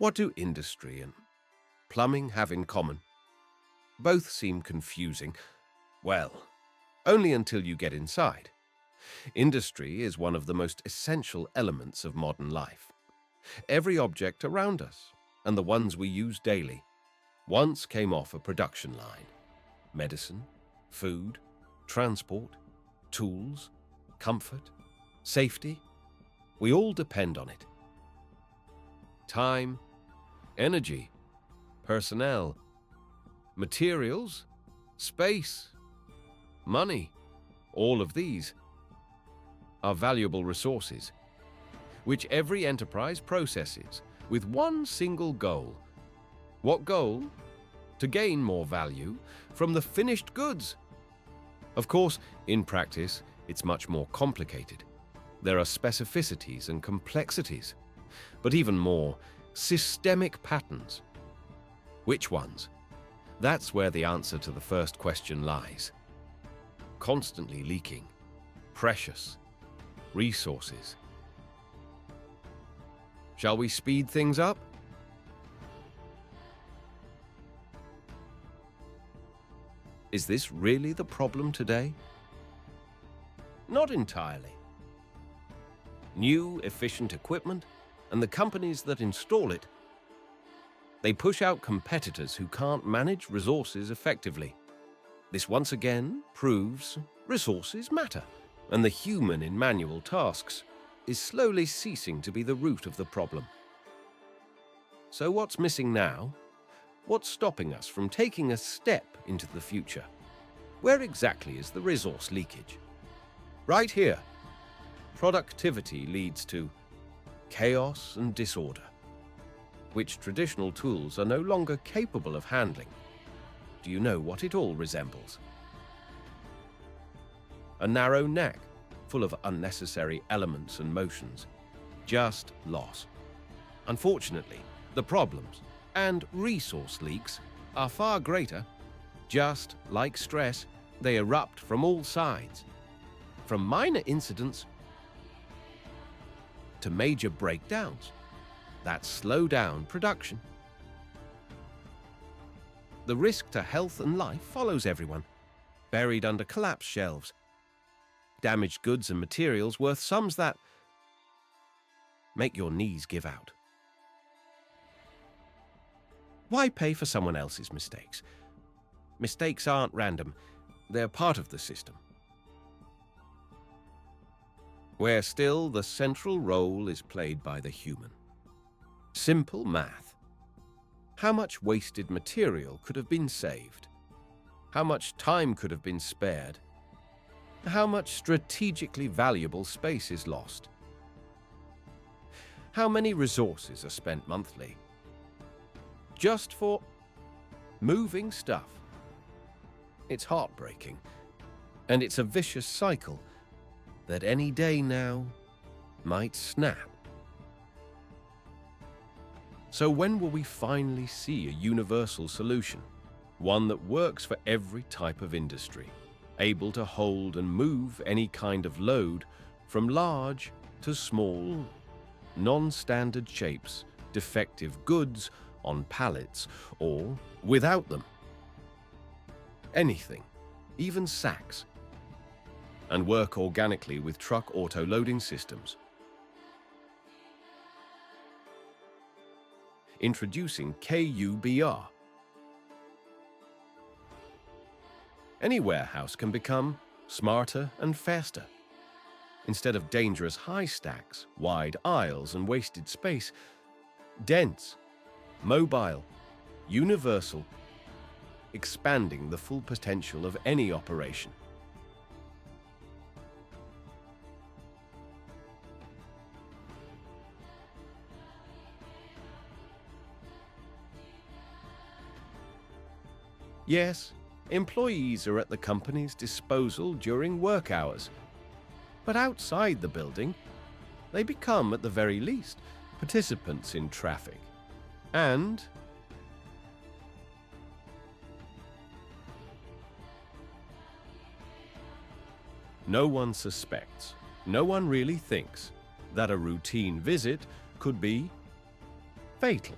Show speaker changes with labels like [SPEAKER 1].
[SPEAKER 1] What do industry and plumbing have in common? Both seem confusing. Well, only until you get inside. Industry is one of the most essential elements of modern life. Every object around us, and the ones we use daily, once came off a production line. Medicine, food, transport, tools, comfort, safety, we all depend on it. Time, energy, personnel, materials, space, money, all of these are valuable resources, which every enterprise processes with one single goal. What goal? To gain more value from the finished goods. Of course, in practice, it's much more complicated. There are specificities and complexities, but even more, systemic patterns. Which ones? That's where the answer to the first question lies. Constantly leaking, precious resources. Shall we speed things up? Is this really the problem today? Not entirely. New, efficient equipment and the companies that install it, they push out competitors who can't manage resources effectively. This once again proves resources matter, and the human in manual tasks is slowly ceasing to be the root of the problem. So what's missing now? What's stopping us from taking a step into the future? Where exactly is the resource leakage? Right here. Productivity leads to chaos and disorder, which traditional tools are no longer capable of handling. Do you know what it all resembles? A narrow neck, full of unnecessary elements and motions. Just loss. Unfortunately, the problems and resource leaks are far greater. Just like stress, they erupt from all sides. From minor incidents to major breakdowns that slow down production. The risk to health and life follows everyone, buried under collapsed shelves. Damaged goods and materials worth sums that make your knees give out. Why pay for someone else's mistakes? Mistakes aren't random, they're part of the system. Where still the central role is played by the human. Simple math. How much wasted material could have been saved? How much time could have been spared? How much strategically valuable space is lost? How many resources are spent monthly just for moving stuff? It's heartbreaking, and it's a vicious cycle that any day now might snap. So when will we finally see a universal solution? One that works for every type of industry, able to hold and move any kind of load from large to small, non-standard shapes, defective goods on pallets or without them. Anything, even sacks, and work organically with truck auto-loading systems. Introducing KUBR. Any warehouse can become smarter and faster. Instead of dangerous high stacks, wide aisles, and wasted space, dense, mobile, universal, expanding the full potential of any operation. Yes, employees are at the company's disposal during work hours, but outside the building, they become, at the very least, participants in traffic. And no one suspects, no one really thinks that a routine visit could be fatal.